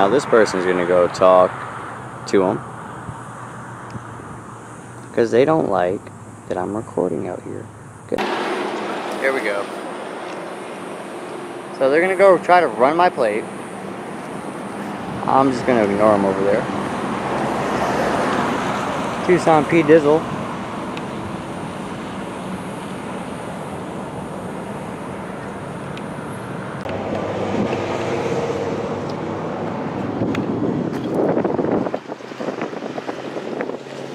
Now this person's gonna go talk to them because they don't like that I'm recording out here. Okay. Here we go. So they're gonna go try to run my plate. I'm just gonna ignore them over there. Tucson P Dizzle.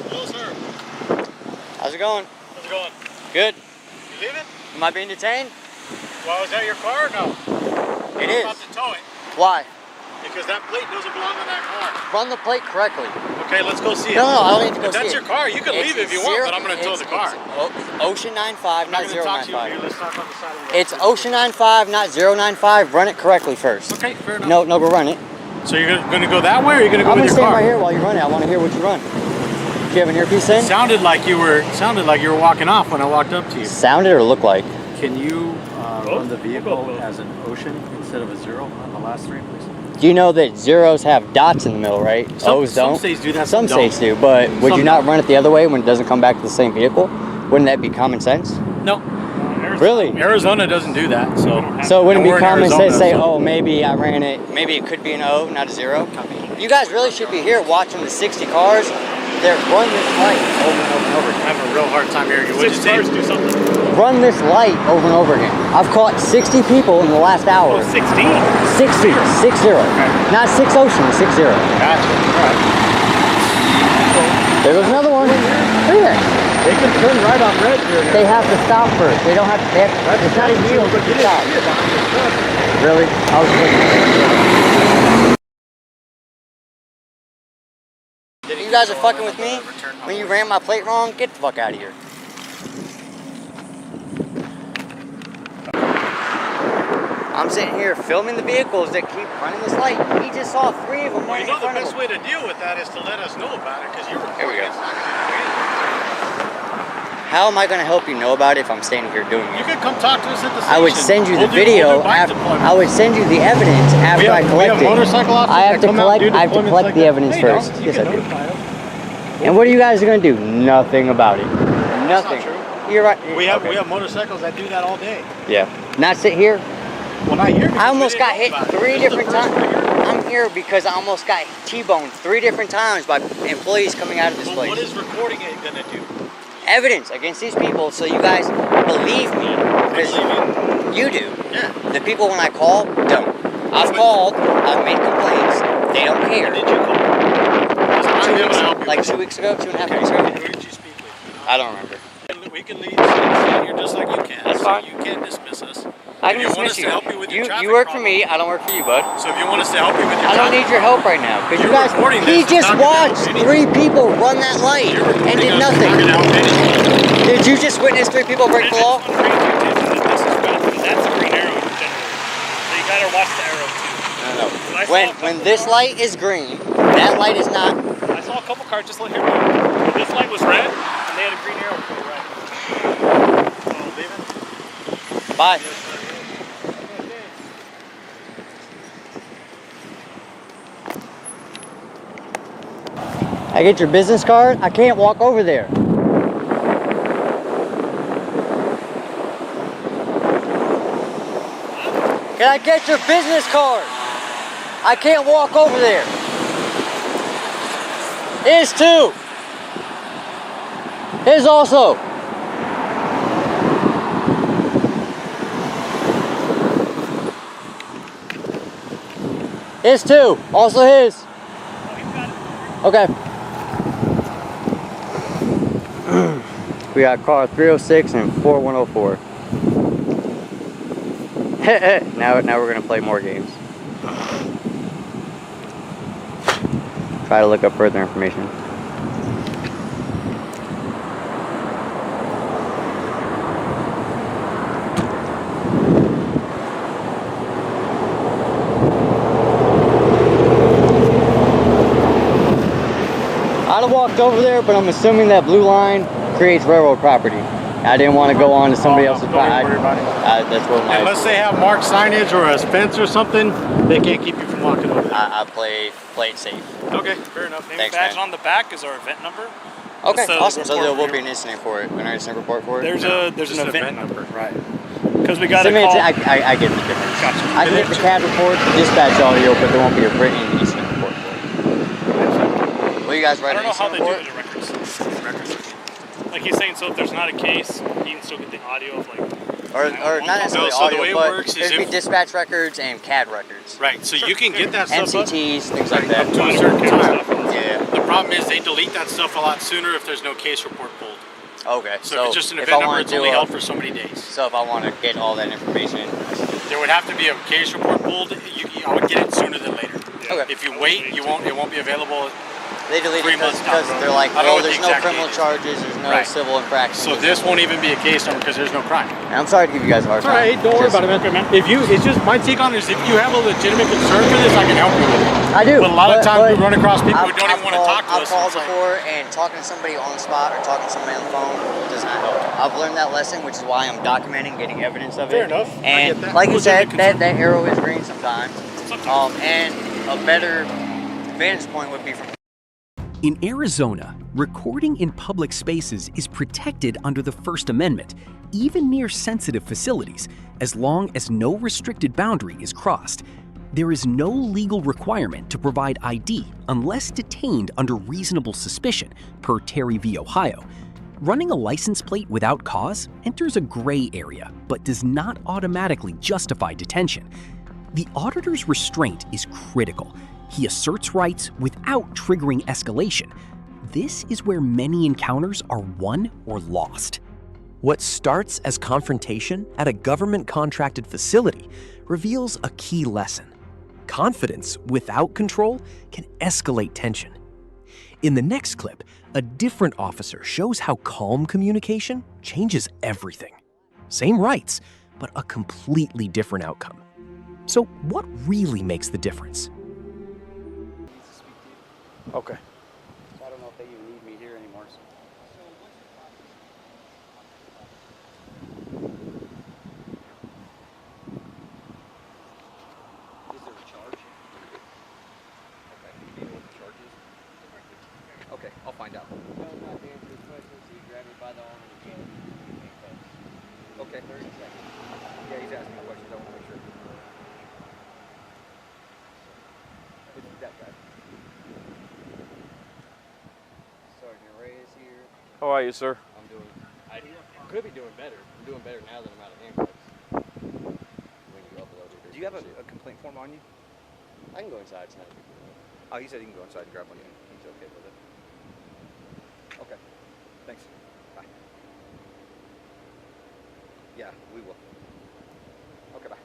Hello, sir. How's it going? How's it going? Good. You leaving? Am I being detained? Well, is that your car or no? It is. About to tow it. Why? Because that plate doesn't belong on that car. Run the plate correctly. Okay, let's go see it. No, I don't need to go if see that's it. your car, you can leave if you want, but I'm going to tow the car. Ocean 95, not 095. Let's talk on the side of the road. It's Ocean 95, not 095. Run it correctly first. Okay, fair enough. No, go run it. So you're going to go that way, or are you going to go I'm with your car? I'm going to stand right here while you run it. I want to hear what you run. Do you have an earpiece in? Sounded like you were walking off when I walked up to you. Sounded or looked like? Can you run the vehicle as an ocean instead of a zero on the last three, please? Do you know that zeros have dots in the middle, right? O's don't? Some states do that. Some states do, but would you not run it the other way when it doesn't come back to the same vehicle? Wouldn't that be common sense? No. Really? Arizona doesn't do that, So it wouldn't be common sense to say, oh, maybe I ran it, maybe it could be an O, not a zero? You guys really should be here watching the 60 cars. They're run this light over and over and over again. I have a real hard time hearing you. Would you say do something? Run this light over and over again. I've caught 60 people in the last hour. Oh, 60? 60. 60. Okay. Not 6 Ocean, 60. Gotcha. All right. There goes another one. Look at that. They can turn right on red here. They have to stop first. They don't have to. It's not even illegal to stop. Really? I was looking. You guys are fucking with me? When you ran my plate wrong, get the fuck out of here. I'm sitting here filming the vehicles that keep running this light. He just saw 3 of them right in front of him. The best way to deal with that is to let us know about it, because you're recording. Here we go. How am I going to help you know about it if I'm standing here doing it? You could come talk to us at the station. I would send you the video after. I would send you the evidence after I collect it. I have to collect the evidence first. Yes, I do. And what are you guys going to do? Nothing about it. Nothing. You're right. We have motorcycles that do that all day. Yeah. Not sit here. Well, not here. I almost got hit 3 different times. I'm here because I almost got T-boned 3 different times by employees coming out of this place. What is recording it going to do? Evidence against these people, so you guys believe me, because you do. Yeah. The people when I call don't. I've called, I've made complaints, they don't care. When did you call? 2 weeks ago, 2.5 weeks ago. Who did you speak with? I don't remember. We can leave here just like you can. That's fine. You can't dismiss us. I can dismiss you. You work for me, I don't work for you, bud. So if you want us to help you with your I don't need your help right now, because you guys, recording he this, just watched 3 people run that light and did nothing. Did you just witness 3 people break the law? That's a green arrow generally. So you gotta watch the arrow too. No. When this light is green, that light is not. I saw a couple cars just like here. This light was red, and they had a green arrow to the right. So leaving. Bye. I get your business card? I can't walk over there. Can I get your business card? I can't walk over there. His too. His also. His too. Also his. Okay. We got car 306 and 4104. Now we're gonna play more games. Try to look up further information. I'd have walked over there, but I'm assuming that blue line creates railroad property. I didn't want to go on to somebody else's property. That's what my... Unless they have marked signage or a fence or something, they can't keep you from walking over there. I play it safe. Okay, fair enough. Name Thanks, badge man. on the back is our event number. Okay, So awesome. So report there will for be you. an incident for it, an incident report for it. There's an event number, right? Because we got So, to I mean, call. I get the difference. Gotcha. I can get the CAD report, the dispatch audio, but there won't be a written incident report for it. Will you guys I write don't an know how incident they report? do the records. Like he's saying, so if there's not a case, you can still get the audio of like. Or not necessarily No, so the audio, way it but works is there'd be if- dispatch records and CAD records. Right, so you can get that stuff up MCTs, things like that. to a certain time. Yeah. The problem is they delete that stuff a lot sooner if the's no case report pulled. Okay. So if it's just an if event I number, wanna it's do only a- held for so many days. So if I want to get all that information, There would have to be a case report pulled. I would get it sooner than later. Okay. If you wait, it won't be available. they delete 3 it months down because the road. they're like, I don't know well, what the there's no exact criminal date is. charges, there's no Right. civil infractions. So this won't even be a case number because there's no crime. And I'm sorry to give you guys a hard It's all time. right. Don't worry Just- about it, man. It's just my take on it is if you have a legitimate concern for this, I can help you with it. I do. But a lot of times we run across people who don't even want to talk to I've us. called It's like- before, and talking to somebody on the spot or talking to somebody on the phone does not help. I've learned that lesson, which is why I'm documenting, getting evidence of it. Fair enough. I And get that. like you said, Legitimate that arrow is green sometimes. Sometimes. And a better vantage point would be from. In Arizona, recording in public spaces is protected under the First Amendment, even near sensitive facilities, as long as no restricted boundary is crossed. There is no legal requirement to provide ID unless detained under reasonable suspicion, per Terry v. Ohio. Running a license plate without cause enters a gray area, but does not automatically justify detention. The auditor's restraint is critical. He asserts rights without triggering escalation. This is where many encounters are won or lost. What starts as confrontation at a government-contracted facility reveals a key lesson. Confidence without control can escalate tension. In the next clip, a different officer shows how calm communication changes everything. Same rights, but a completely different outcome. So what really makes the difference? Okay. I don't know if they even need me here anymore. Is there a charge? Okay. Do you know what the charge is? Okay, I'll find out. Okay. 30 seconds. Yeah, he's asking me questions. I want to make sure. It's that guy. Sergeant Reyes here. How are you, sir? I'm doing. I could be doing better. I'm doing better now that I'm out of handcuffs. When you upload it. Do you have a complaint form on you? I can go inside. It's not a big deal. Oh, he said he can go inside and grab one. He's okay with it. Okay. Thanks. Bye. Yeah, we will. Okay, bye.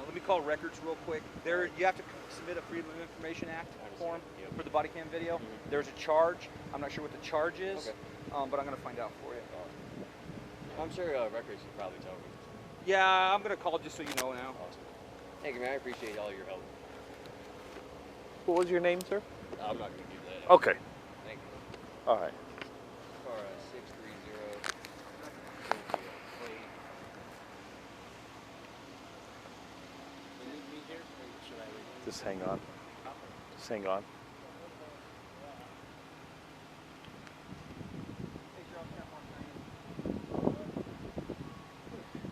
Let me call records real quick. There, you have to submit a Freedom of Information Act form for the Bodycam video. There's a charge. I'm not sure what the charge is, but I'm going to find out for you. I'm sure records should probably tell me. Yeah, I'm going to call just so you know now. Awesome. Thank you, man. I appreciate all your help. What was your name, sir? I'm not going to do that. Okay. Thank you. All right. Car 630. You need me here, or should I leave? Just hang on. Just hang on.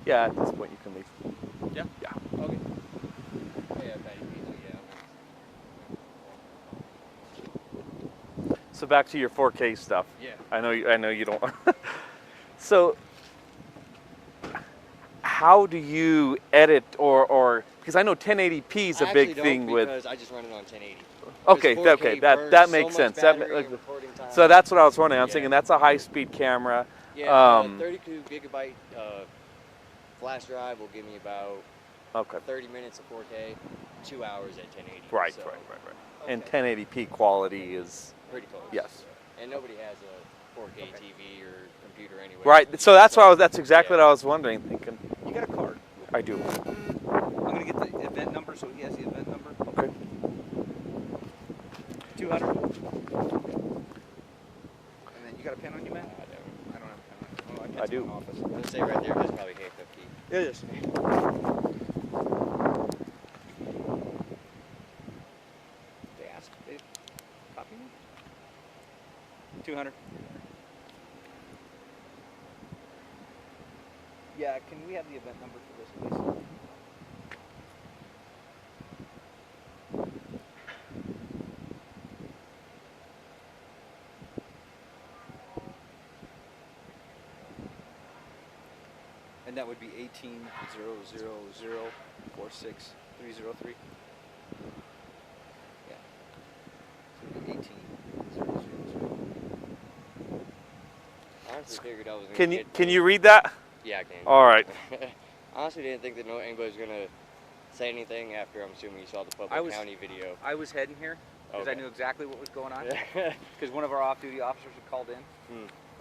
Yeah, at this point you can leave. Yeah? Yeah. Okay. Yeah, Patty Pizza, yeah. So back to your 4K stuff. Yeah. I know you don't. So how do you edit or because I know 1080p is a big thing with. Because I just run it on 1080. Okay, Because 4K okay, burns that so makes much sense. battery and recording time. So that's what I was wondering. I'm Yeah. thinking that's a high-speed camera. Yeah, 32 gigabyte flash drive will give me about Okay. 30 minutes of 4K, 2 hours at 1080. Right, so right. And 1080p quality is pretty close. yes. And nobody has a 4K TV or computer anyway. Right. So that's why that's exactly what I was wondering, thinking. You got a card? I do. I'm going to get the event number so he has the event number. Okay. 200. And then you got a pen on you, man? I don't have a pen on me. Oh, I do. in my office. I'm going to say right there, that's probably handcuff key. It is. 200. Yeah, can we have the event number for this, please? And that would be 1800046303. Yeah. So it'd be 1800. Honestly figured I was gonna Can you read that? Yeah, I can. All right. Honestly didn't think that anybody's gonna say anything after, I'm assuming you saw the public county video. I was heading here because I Okay. knew exactly what was going on. Because one of our off-duty officers had called in,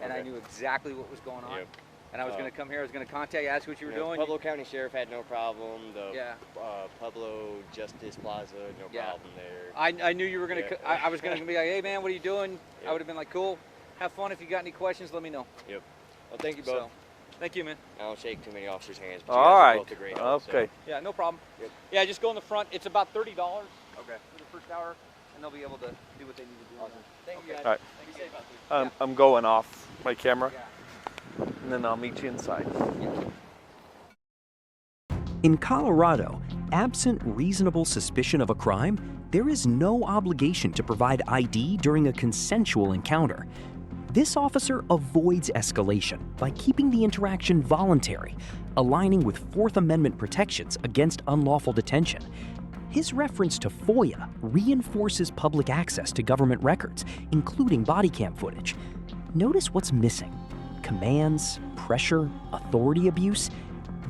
and I knew exactly what was going on. Yep. And I was going to come here. I was going to contact you, ask what you were doing. Pueblo County Sheriff had no problem. The Yeah. Pueblo Justice Plaza, no problem there. I knew you were going to. I was going to be like, hey man, what are you doing? Yep. I would have been like, cool. Have fun. If you got any questions, let me know. Yep. Well, thank you both. So, thank you, man. I don't shake too many officers' hands. But you All guys are right. both a great help, Okay. Yeah, no problem. Yep. Yeah, just go in the front. It's about $30. Okay. For the first hour, and they'll be able to do what they need to do. Awesome. Thank you, guys. All right. Be safe out there. I'm going off my camera, Yeah. and then I'll meet you inside. In Colorado, absent reasonable suspicion of a crime, there is no obligation to provide ID during a consensual encounter. This officer avoids escalation by keeping the interaction voluntary, aligning with Fourth Amendment protections against unlawful detention. His reference to FOIA reinforces public access to government records, including Bodycam footage. Notice what's missing: commands, pressure, authority abuse.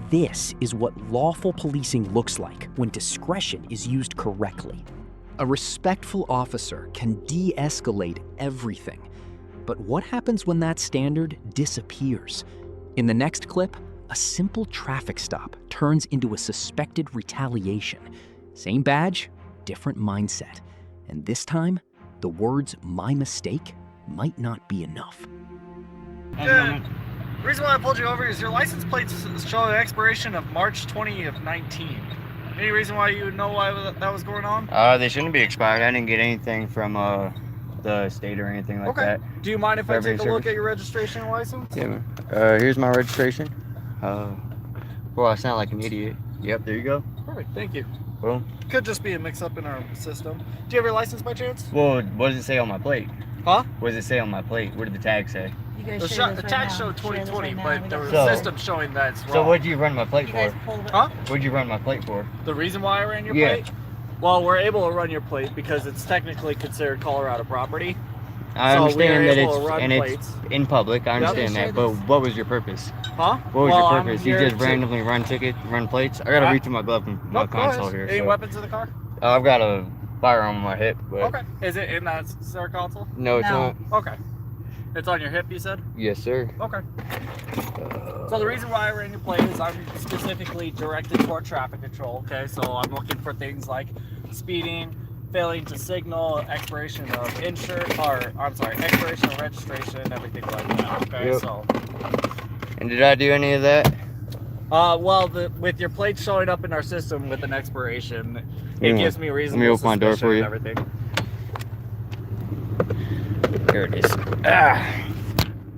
This is what lawful policing looks like when discretion is used correctly. A respectful officer can de-escalate everything. But what happens when that standard disappears? In the next clip, a simple traffic stop turns into a suspected retaliation. Same badge, different mindset. And this time, the words "my mistake" might not be enough. The reason why I pulled you over is your license plates show an expiration of March 20 of 19. Any reason why you would know why that was going on? They shouldn't be expired. I didn't get anything from the state or anything like that. Do you mind if I take a look service. at your registration and license? Yeah, man. Here's my registration. Boy, I sound like an idiot. Yep, there you go. Perfect, thank you. Boom. Could just be a mix-up in our system. Do you have your license by chance? Well, what does it say on my plate? Huh? What does it say on my plate? What did the tag say? You guys The share this tag right showed now. Share this 2020, right now. but We the got- So- system showing that it's wrong. So what'd you run my plate You for? guys pulled it. Huh? What'd you run my plate for? The reason why I ran your Yeah. plate? Well, we're able to run your plate because it's technically considered Colorado property. I So we understand are that able it's to run and plates. it's in public. I understand Share that, but this. what was your purpose? Huh? What was Well, your I'm purpose? You here just to- randomly run plates? I gotta Huh? reach in my glove and my No, go ahead. console here. Any So. weapons in the car? I've got a firearm on my hip, but Okay. Is it in that center console? no, it's No. not. Okay. It's on your hip, you said? Yes, sir. Okay. So the reason why I ran your plate is I'm specifically directed toward traffic control, okay? So I'm looking for things like speeding, failing to signal, expiration of expiration of registration, everything like that, okay? Yep. So, And did I do any of that? well, with your plate showing up in our system with an expiration, it gives me reason Let me open my door for you. Everything. Here it is. Ah.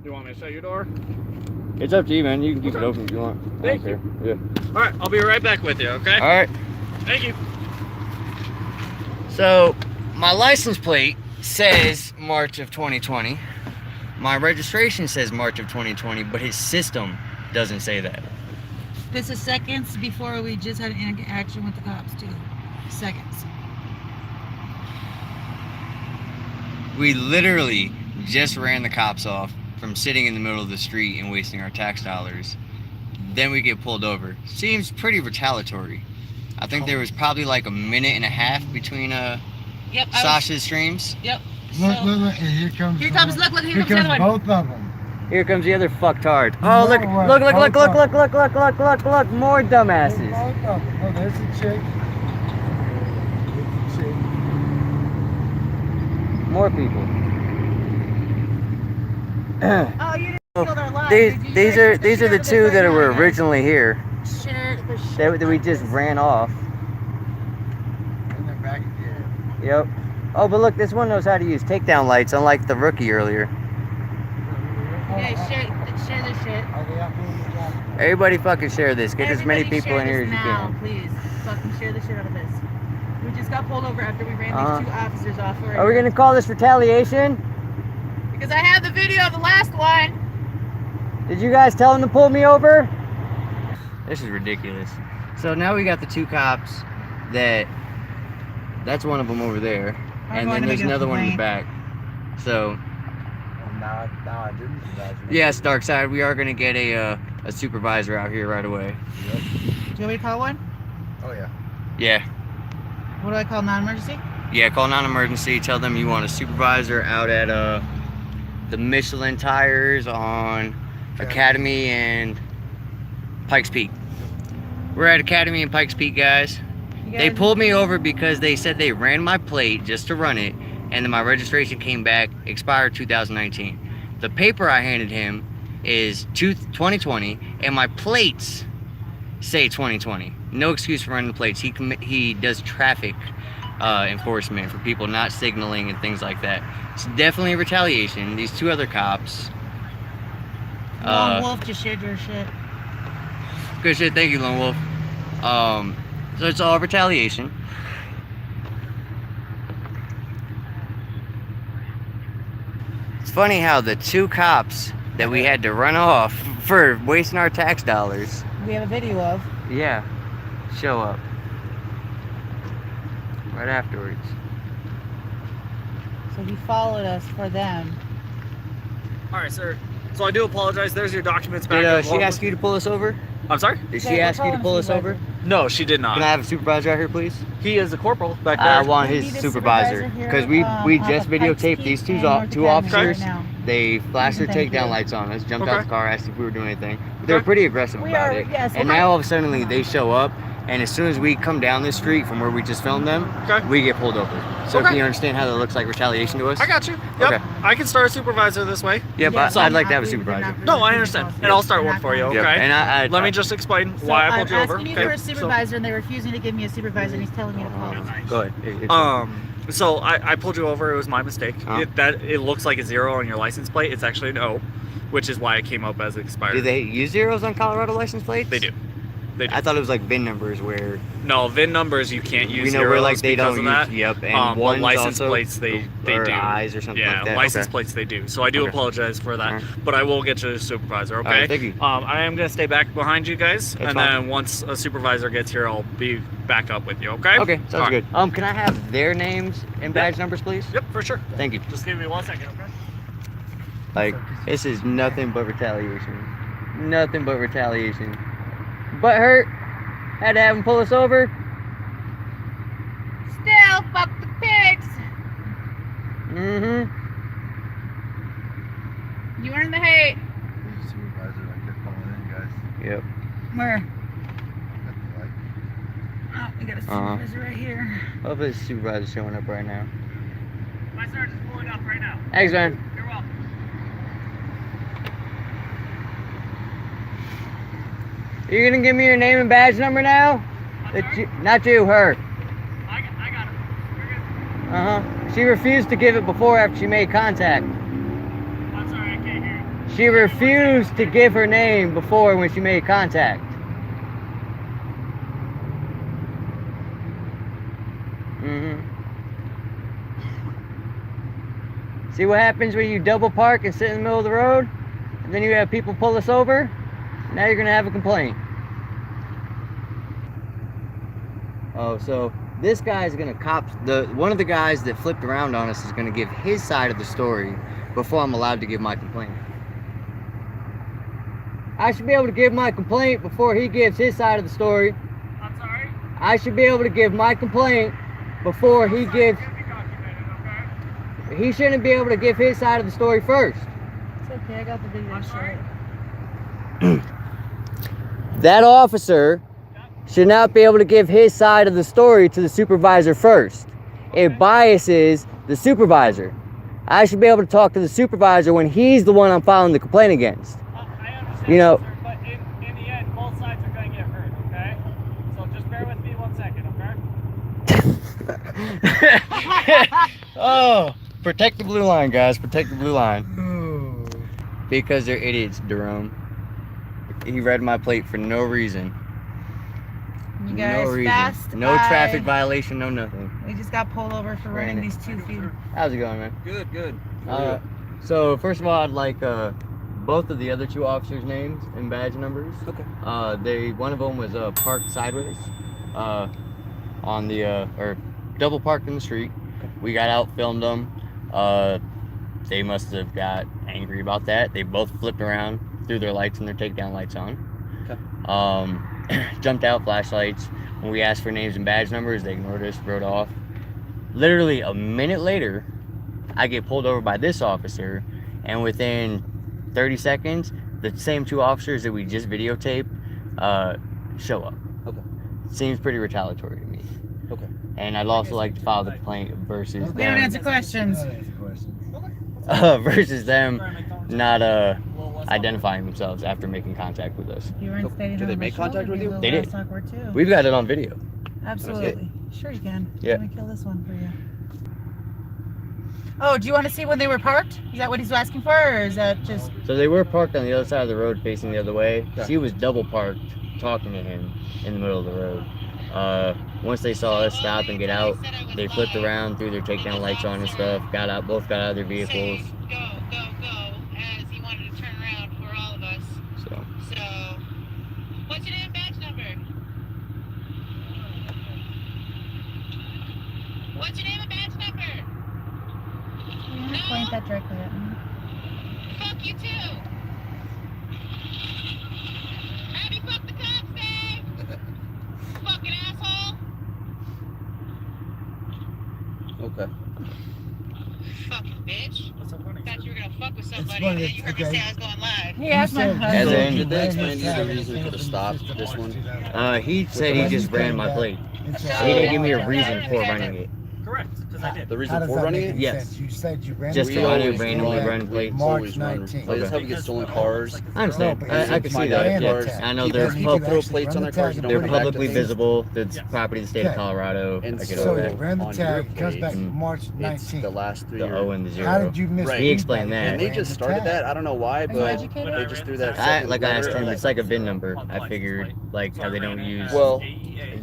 You want me to show your door? It's up to you, man. You can keep it open if you want. Thank I don't care. All right, I'll be right back with you, okay? Yeah. All right. Thank you. So, my license plate says March of 2020. My registration says March of 2020, but his system doesn't say that. This is seconds before we just had an interaction with the cops, too. Seconds. We literally just ran the cops off from sitting in the middle of the street and wasting our tax dollars. Then we get pulled over. Seems pretty retaliatory. I think there was probably like a minute and a half between Yep. Sasha's streams. Yep. Look, So- look, here comes. Here comes, look, here comes the other one. both of them. Here comes the other fucktard. Oh, look, No way. look, look, look, Both look, of look, look, look, look, look, more dumbasses. Both of them. Oh, there's the chick. There's the chick. More people. Oh, you didn't kill their lives. These are the two that were originally here Share the shit. that we just ran off. And they're back again. Yep. Oh, but look, this one knows how to use takedown lights, unlike the rookie earlier. Yeah, share this shit. Everybody fucking share this. Get as many Everybody people in share here this as you now, can. please. Fucking share the shit out of this. We just got pulled over after we ran these 2 officers off. Are we gonna call this retaliation? Because I have the video of the last one. Did you guys tell him to pull me over? This is ridiculous. So now we got the 2 cops that's one of them over there. And then there's another one in the back. So, Now I didn't. yes, Darkside, we are gonna get a supervisor out here right away. Do you want me to call one? Oh yeah. Yeah. What do I call non-emergency? Yeah, call non-emergency. Tell them you want a supervisor out at the Michelin tires on Academy and Pikes Peak. We're at Academy and Pikes Peak, guys. They pulled me over because they said they ran my plate just to run it, and then my registration came back, expired 2019. The paper I handed him is 2020, and my plates say 2020. No excuse for running the plates. He does traffic enforcement for people not signaling and things like that. It's definitely a retaliation. These 2 other cops. Lone Wolf just shared your shit. Good shit, thank you, Lone Wolf. So it's all retaliation. It's funny how the 2 cops that we had to run off for wasting our tax dollars. We have a video of. Yeah, show up right afterwards. So he followed us for them. All right, sir. So I do apologize. There's your documents back. Did she ask you to pull us over? I'm sorry? Did she ask you to pull us over? No, she did not. Can I have a supervisor out here, please? He is a corporal back there. I want We his need a supervisor supervisor because here, we on just the Pikes videotaped Peak these 2 and North Academy officers. right now. They flashed their Thank takedown you. lights on us, jumped out Okay. the car, asked if we were doing anything. They were pretty aggressive We about are, it. yes, And okay. now all of a sudden they show up, and as soon as we come down this street from where we just filmed them, Okay. we get pulled over. So Okay. can you understand how that looks like retaliation to us? I got you. Yep. Okay. I can start a supervisor this way. Yep, Yes, I'd like to have a we would not supervisor. be No, I looking understand. for And I'll us. start We're one not for you, going Yep. okay? And Let me just explain So why I pulled you I'm over. asking you Okay. for a supervisor, and they're refusing to give me a supervisor, and he's telling me to call. Go ahead. So I pulled you over. It was my mistake. Huh? It looks like a 0 on your license plate. It's actually an O, which is why it came up as expired. Do they use zeros on Colorado license plates? They do. They do. I thought it was like VIN numbers where No, VIN numbers you can't use. we know where like zeros they because don't of use. that. Yep, and But ones license also, plates they or do. eyes or something Yeah, like that. license Okay. plates they do. So I do Okay. apologize for that, Alright. but I will get you a supervisor. Okay. Alright, thank you. I am gonna stay back behind you guys, That's and fine. then once a supervisor gets here, I'll be back up with you. Okay. Okay, sounds Alright. good. Can I have their names and badge numbers, please? Yep, for sure. Thank you. Just give me 1 second, okay? Like, this is nothing but retaliation. Nothing but retaliation. Butt hurt. Had to have him pull us over. Still, fuck the pigs. Mm-hmm. You earned the hate. Supervisor, I kept calling in, guys. Yep. Where? Got the light. Oh, we got a supervisor right here. Hopefully the supervisor's showing up right now. My sergeant's pulling up right now. Thanks, man. You're welcome. You gonna give me your name and badge number now? Not you, her. I got it. You're good. Uh-huh. She refused to give it before after she made contact. I'm sorry, I can't hear you. She refused to give her name before when she made contact. Mm-hmm. See what happens when you double park and sit in the middle of the road? And then you have people pull us over? Now you're gonna have a complaint. Oh, so this guy's gonna one of the guys that flipped around on us is gonna give his side of the story before I'm allowed to give my complaint. I should be able to give my complaint before he gives his side of the story. I'm sorry? I should be able to give my complaint before he gives. He shouldn't be able to give his side of the story first. It's okay, I got the video. I'm sorry? That officer should not be able to give his side of the story to the supervisor first. It biases the supervisor. I should be able to talk to the supervisor when he's the one I'm filing the complaint against. I understand, You know, sir, but in the end, both sides are going to get hurt, okay? So just bear with me 1 second, okay? oh, protect the blue line, guys. Protect the blue line. Because they're idiots, Jerome. He read my plate for no reason. You guys no reason. fast. No traffic violation, no nothing. We just got pulled over for running these 2 feet. How's it going, man? Good, good. So first of all, I'd like both of the other 2 officers' names and badge numbers. Okay. One of them was parked sideways, on the or double parked in the street. We got out, filmed them. They must have got angry about that. They both flipped around, threw their lights and their takedown lights on. Okay. Jumped out, flashlights. When we asked for names and badge numbers, they ignored us, rode off. Literally a minute later, I get pulled over by this officer, and within 30 seconds, the same 2 officers that we just videotaped show up. Okay. Seems pretty retaliatory to me. Okay. And I'd also like to file the complaint versus We don't answer questions. versus them not identifying themselves after making contact with us. You weren't standing Did on they my make contact shoulder, with be a you? little They did. less awkward too. We've got it on video. Absolutely. Sure you can. Yeah. Let me kill this one for you. Oh, do you want to see when they were parked? Is that what he's asking for, or is that just... So they were parked on the other side of the road facing the other way. Yeah. She was double parked talking to him in the middle of the road. Once they saw us stop and get out, they flipped around, threw their takedown lights on and stuff, both got out of their vehicles. Go, as he wanted to turn around for all of us. So What's your name and badge number? What's your name and badge number? You don't point that directly at me. Fuck you too. Have you fucked the cops, Dave? Fucking asshole. Okay. Fucking bitch. What's so funny? Thought you were gonna fuck with somebody funny, and then you heard me okay. say I was going live. He asked my husband. As in- Did they explain to you the reason for the stop, this one? he said he just ran my plate. He didn't give me a reason for running it. Correct, because I did. The reason for running it? Yes. You said you ran Just the to plate. run a randomly run plate. Always run. March Like, that's how we get stolen cars. I understand. No, but I can see Find that. out Yeah. cars. I know People they're people throw actually plates on their run the cars. You tag. don't they're really have to publicly pay. visible. It's Yes. property of the state of Yeah. Colorado. And I get so all So that. you ran the on your tag, comes plate, back Mm. March It's 19th. the last 3 The years. O and the 0. How did you miss? Right. He explained that. And they just started that. I don't know why, but educated? they just threw that. I second asked letter him, on it's that- like a VIN number. I figured, like how they don't use Well,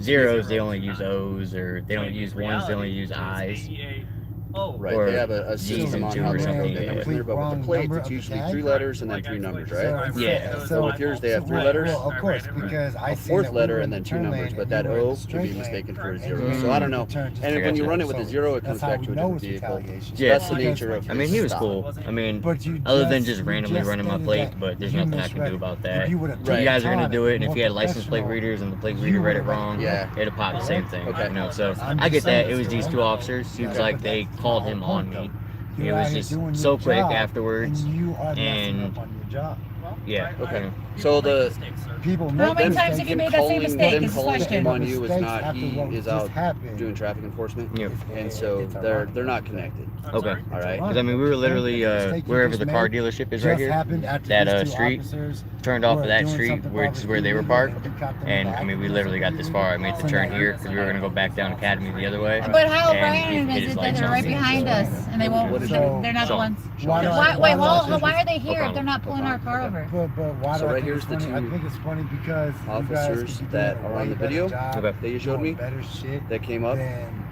zeros, they only use O's, or they don't use ones, they only use I's. Right, or they have a G's system and on 2 how or they something, put yeah. that in there, but with the plates, it's usually 3 letters and then 3 numbers, right? Yeah. So with yours, they have 3 letters, Well, of course, because I a seen 4th that we letter, were and in then the 2 turn numbers, lane but and that you were in O the could be straight mistaken for a lane, 0. and So I don't know. turn just And I when you gotcha. run it with a 0, it comes That's how back we to a know different it's vehicle. retaliation. Yeah. That's the nature of I mean, he was stop. cool. I mean, But you other than just- just you randomly just running my stated plate, that but there's you nothing I misread can do it. about If that. you would've You taken guys are gonna time do it, and if more you had license plate professional, readers and the plate you reader read it would've- wrong, Yeah. it'd pop the same thing. Okay. You know, so I'm I get just that. saying It was it's these the 2 way. officers. Seems Yeah. like they called him on me. You're It out was here just doing so your quick job, afterwards. and you are messing and- up on your job. Yeah. Okay. So the People How make many them- times have you made that same mistake? them Is the calling question. him on you is Mistakes not, after he what is just out happened. doing traffic enforcement, Yep. and so they're not connected. Okay. All right. Because I mean, we were literally wherever the car dealership is right here. That street turned off of that street, which is where they were parked. And I mean, we literally got this far. I made the turn here because we were gonna go back down Academy the other way. But how And he random hit is his it that lights they're on right me. behind us and they won't? What is They're not the Sean. ones. Why Why are they here if they're not pulling our car over? But why So do I right think here's it's the funny? I 2 think it's funny because you guys officers could be that doing a are on way the better video job, Okay. that you showed me doing better shit that came up. than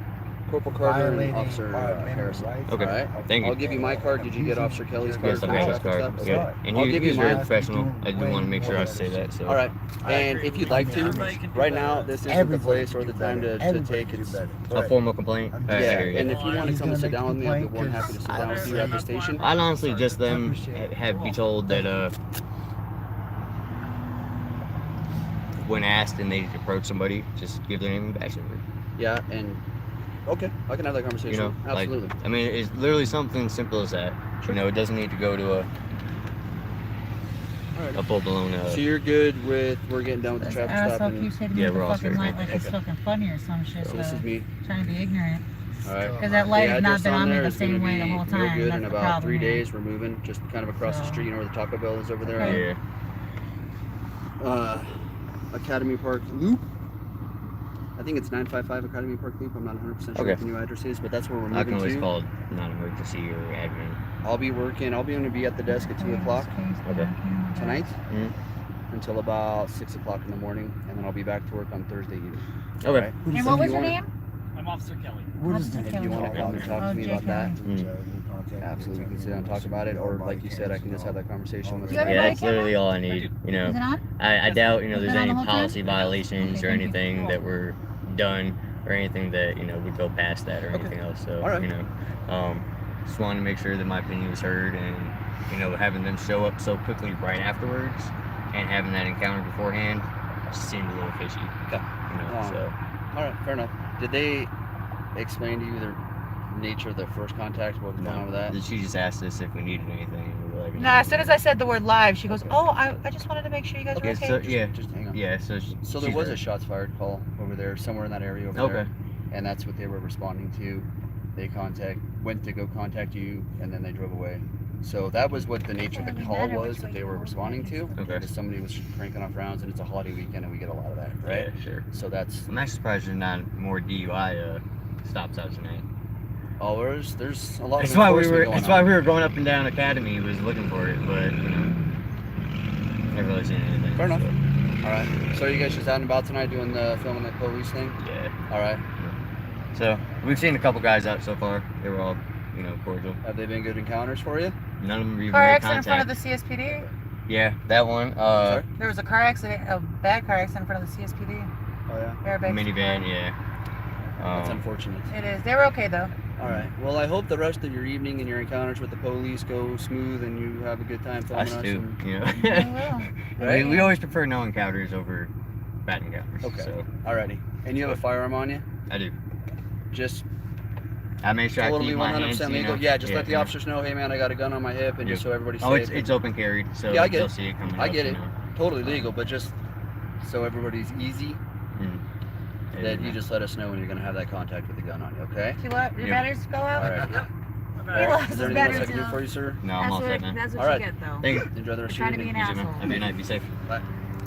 Corporal Carter and violating Officer our amendment Harrison. rights. Okay. All right. Thank you. I'll give you my card. Did you get Officer Kelly's card? Yes, I got his card. Stuff? Good. Okay. And I'll he give was you very mine. professional. I do want to make sure I say that. So. All right. And if you'd like to, right now, this isn't the place or the time to take it. A formal complaint? Yeah, I hear you. and if you want to come and sit down with me, I'd be more than happy to sit down with you at the station. I'd honestly just them have be told that when asked and they approach somebody, just give their name and badge number. Yeah, and okay, I can have that conversation. You know, Absolutely. Like, I mean, it's literally something simple as that. You know, it doesn't need to go to a full blown. So you're good with we're getting done with the This traffic stop, asshole and keeps hitting me yeah, with we're the all fucking straight. light like it's Okay. fucking funny or some shit. so this is me. Trying to be ignorant. All right. Because that light The has not address been on me there the is gonna same way the be whole no time. good That's in the about problem 3 here. days. We're moving just kind of across the So- street. You know where the Taco Bell is over there? Okay. Yeah. Academy Park Loop. I think it's 955 Academy Park Loop. I'm not 100% sure Okay. what the new address is, but that's where we're I moving can always to. call non-emergency or admin. I'll be working. I'll be going to be at the desk at 2 o'clock Okay. tonight Mm-hmm. until about 6 o'clock in the morning, and then I'll be back to work on Thursday evening. Okay. All right? And what was your name? I'm Officer Kelly. If you want to come and talk to me about that, Absolutely. absolutely, we can sit down and talk about it, or like you said, I can just have that conversation with You have you. your Yeah, that's Bodycam literally all I need. You know, Is it on? I doubt, you know, Is there's it on any the whole time? policy violations Okay, or thank you. anything that were done or anything that, you know, would go past that or anything else. So, All right. you know, just wanted to make sure that my opinion was heard, and, you know, having them show up so quickly right afterwards and having that encounter beforehand just seemed a little fishy. Okay. You know, so. All right, fair enough. Did they explain to you the nature of the first contact? What was going on with that? She just asked us if we needed anything. We were like, No, as soon as I said the word live, she goes, "Oh, I just wanted to make sure you guys were Okay, okay." so yeah, Just hang on. yeah. So So there was a shots fired call over there, somewhere in that area over there. Okay. And that's what they were responding to. They went to go contact you, and then they drove away. So that was what the nature of the call was that they were responding to. Okay. Because somebody was cranking off rounds, and it's a holiday weekend, and we get a lot of that, right? Yeah, sure. So that's. I'm actually surprised there's not more DUI stops out tonight. Oh, there's a lot That's of why we enforcement were. going That's on. why we were going up and down Academy. Was looking for it, but you know, never really seen anything. Fair enough. So, All right. So are you guys just out and about tonight doing the filming that police thing? yeah. All right. So we've seen a couple guys out so far. They were all, you know, cordial. Have they been good encounters for you? None of them even Car made accident in front contact. of the CSPD. Yeah, that one. Sorry? There was a car accident, a bad car accident in front of the CSPD. Oh yeah. Airbag. Minivan. Yeah. That's unfortunate. It is. They were okay though. All right. Well, I hope the rest of your evening and your encounters with the police go smooth and you have a good time filming Us us. too. and- You know. I will. Right? we always prefer no encounters over bad encounters. Okay. So Alrighty. And you have a firearm on you? I do. Just I make sure I totally keep my 100% hands. You legal. know, Yeah, just let the yeah. officers know, hey man, I got a gun on my hip, and just so everybody's Oh, safe. it's open carried, so Yeah, I get they'll it. see it coming I up, get you it. know. Totally legal, but just so everybody's easy, Yeah, that you just let us know when you're going to have that contact with the gun on you, okay? You what? Your Yeah. batteries go out? All right. He lost Is there his anything else I batteries can do now. for you, sir? No, I'm all set, man. That's what All right. you get though. Thank you. Enjoy the rest of Trying your to be evening. an Easy, man. asshole. Have a good night. Be safe. Bye.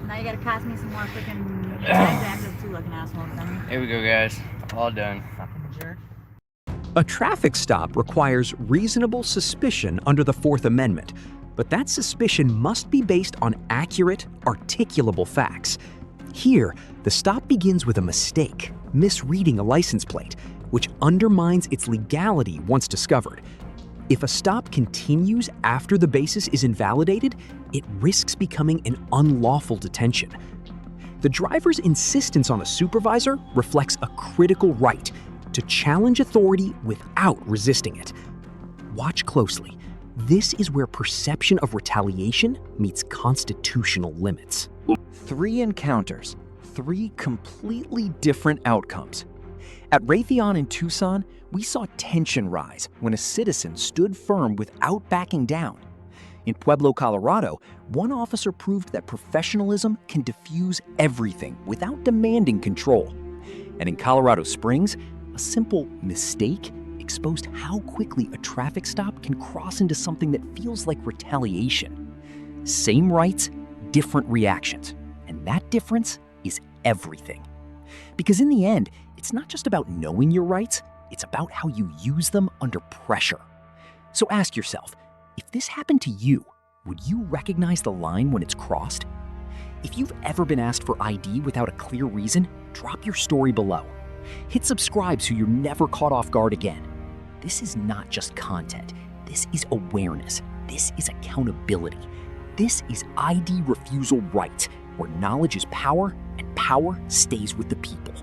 Now you gotta cost me some more freaking taxes too, like an asshole. Then. Here we go, guys. All done. Fucking jerk. A traffic stop requires reasonable suspicion under the Fourth Amendment, but that suspicion must be based on accurate, articulable facts. Here, the stop begins with a mistake, misreading a license plate, which undermines its legality once discovered. If a stop continues after the basis is invalidated, it risks becoming an unlawful detention. The driver's insistence on a supervisor reflects a critical right to challenge authority without resisting it. Watch closely. This is where perception of retaliation meets constitutional limits. 3 encounters, 3 completely different outcomes. At Raytheon in Tucson, we saw tension rise when a citizen stood firm without backing down. In Pueblo, Colorado, one officer proved that professionalism can diffuse everything without demanding control. And in Colorado Springs, a simple mistake exposed how quickly a traffic stop can cross into something that feels like retaliation. Same rights, different reactions. And that difference is everything. Because in the end, it's not just about knowing your rights, it's about how you use them under pressure. So ask yourself, if this happened to you, would you recognize the line when it's crossed? If you've ever been asked for ID without a clear reason, drop your story below. Hit subscribe so you're never caught off guard again. This is not just content. This is awareness. This is accountability. This is ID refusal right, where knowledge is power and power stays with the people.